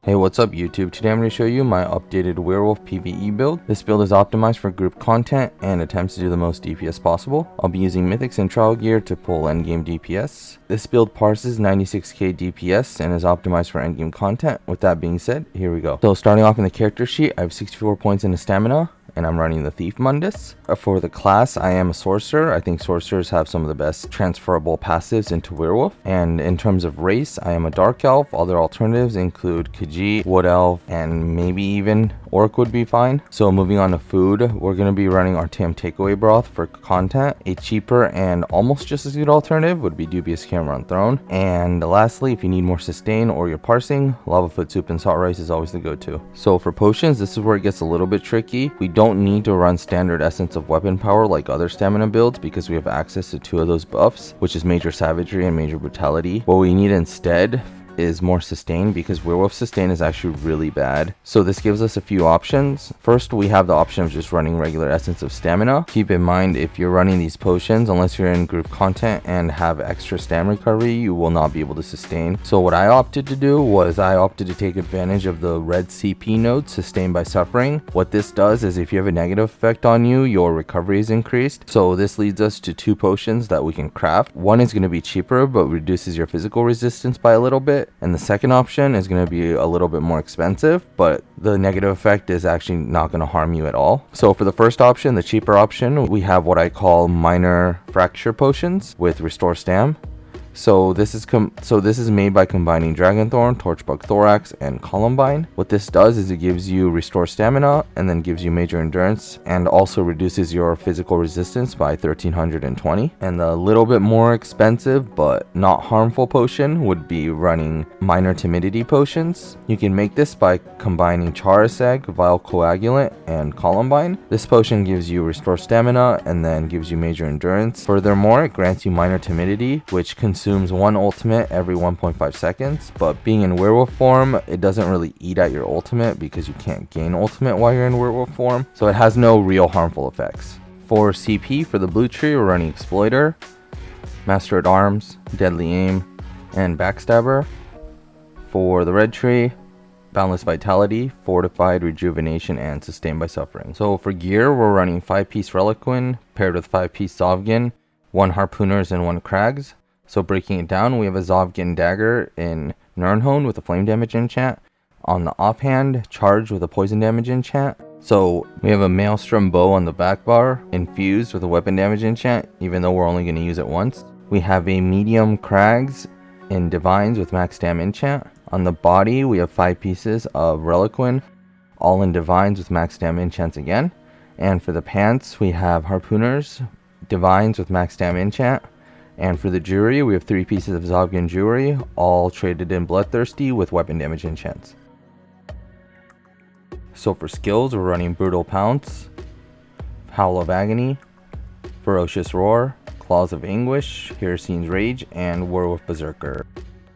Hey, what's up YouTube? Today I'm going to show you my updated Werewolf PVE build. This build is optimized for group content and attempts to do the most DPS possible. I'll be using mythics and trial gear to pull endgame DPS. This build parses 96k DPS and is optimized for endgame content. With that being said, here we go. So starting off in the character sheet, I have 64 points in stamina, and I'm running the Thief Mundus. For the class, I am a sorcerer. I think sorcerers have some of the best transferable passives into Werewolf. And in terms of race, I am a Dark Elf. Other alternatives include Khajiit, Wood Elf, and maybe even Orc would be fine. So moving on to food, we're going to be running Artem Takeaway Broth for content. A cheaper and almost just as good alternative would be Dubious Camera on Throne. And lastly, if you need more sustain or you're parsing, Lava Foot Soup and Salt Rice is always the go-to. So for potions, this is where it gets a little bit tricky. We don't need to run standard Essence of Weapon Power like other stamina builds because we have access to two of those buffs, which is Major Savagery and Major Brutality. What we need instead is more sustain because Werewolf sustain is actually really bad. So this gives us a few options. First, we have the option of just running regular Essence of Stamina. Keep in mind, if you're running these potions, unless you're in group content and have extra stamina recovery, you will not be able to sustain. So what I opted to do was I opted to take advantage of the red CP node, Sustained by Suffering. What this does is if you have a negative effect on you, your recovery is increased. So this leads us to two potions that we can craft. One is going to be cheaper but reduces your physical resistance by a little bit. And the second option is going to be a little bit more expensive, but the negative effect is actually not going to harm you at all. So for the first option, the cheaper option, we have what I call minor fracture potions with Restore Stam. So this is made by combining Dragonthorn, Torchbug Thorax, and Columbine. What this does is it gives you Restore Stamina and then gives you Major Endurance and also reduces your physical resistance by 1320. And the little bit more expensive but not harmful potion would be running Minor Timidity potions. You can make this by combining Chariseg, Vile Coagulant, and Columbine. This potion gives you Restore Stamina and then gives you Major Endurance. Furthermore, it grants you Minor Timidity, which consumes one ultimate every 1.5 seconds, but being in werewolf form, it doesn't really eat at your ultimate because you can't gain ultimate while you're in werewolf form, so it has no real harmful effects. For CP, for the blue tree, we're running Exploiter, Master at Arms, Deadly Aim, and Backstabber. For the red tree, Boundless Vitality, Fortified, Rejuvenation, and Sustained by Suffering. So for gear, we're running 5-piece Reliquin paired with 5-piece Zovgin, 1 Harpooners, and 1 Krags. So breaking it down, we have a Zovgin Dagger in Nirnhone with a flame damage enchant. On the offhand, Charge with a poison damage enchant. So we have a Maelstrom Bow on the back bar, infused with a weapon damage enchant, even though we're only going to use it once. We have a medium Krags in Divines with max dam enchant. On the body, we have 5 pieces of Reliquin, all in Divines with max dam enchants again. And for the pants, we have Harpooners, Divines with max dam enchant. And for the jewelry, we have 3 pieces of Zovgin jewelry, all traded in Bloodthirsty with weapon damage enchants. So for skills, we're running Brutal Pounce, Howl of Agony, Ferocious Roar, Claws of Anguish, Hiracine's Rage, and Werewolf Berserker.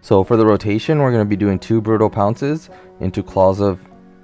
So for the rotation, we're going to be doing 2 Brutal Pounces into Claws of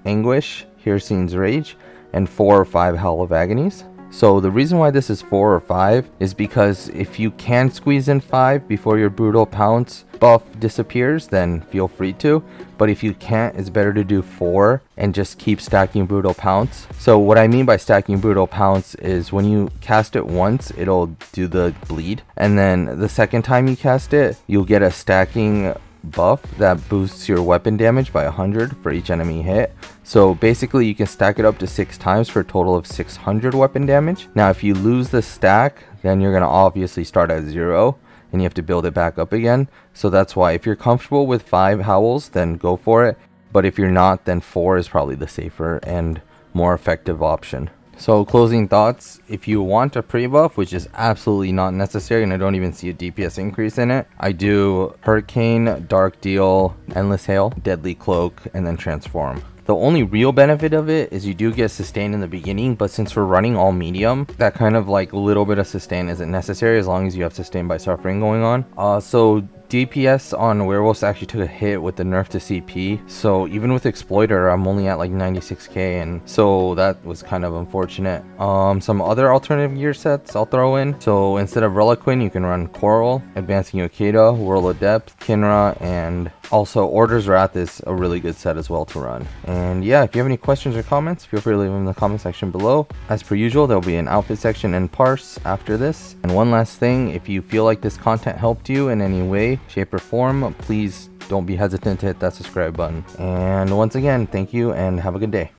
Anguish, Hiracine's Rage, and 4 or 5 Howl of Agonies. So the reason why this is 4 or 5 is because if you can squeeze in 5 before your Brutal Pounce buff disappears, then feel free to. But if you can't, it's better to do 4 and just keep stacking Brutal Pounce. So what I mean by stacking Brutal Pounce is when you cast it once, it'll do the bleed. And then the second time you cast it, you'll get a stacking buff that boosts your weapon damage by 100 for each enemy hit. So basically you can stack it up to 6 times for a total of 600 weapon damage. Now if you lose the stack, then you're going to obviously start at 0 and you have to build it back up again. So that's why if you're comfortable with 5 howls, then go for it. But if you're not, then 4 is probably the safer and more effective option. So closing thoughts, if you want a pre-buff, which is absolutely not necessary and I don't even see a DPS increase in it, I do Hurricane, Dark Deal, Endless Hail, Deadly Cloak, and then Transform. The only real benefit of it is you do get sustain in the beginning, but since we're running all medium, that kind of like little bit of sustain isn't necessary as long as you have Sustained by Suffering going on. So DPS on Werewolves actually took a hit with the nerf to CP, so even with Exploiter I'm only at like 96k, and so that was kind of unfortunate. Some other alternative gear sets I'll throw in. So instead of Reliquin, you can run Coral, Advancing Uekeda, Whirl of Depth, Kinra, and also Order's Wrath is a really good set as well to run. And yeah, if you have any questions or comments, feel free to leave them in the comment section below. As per usual, there'll be an outfit section and parse after this. And one last thing, if you feel like this content helped you in any way, shape, or form, please don't be hesitant to hit that subscribe button. And once again, thank you and have a good day.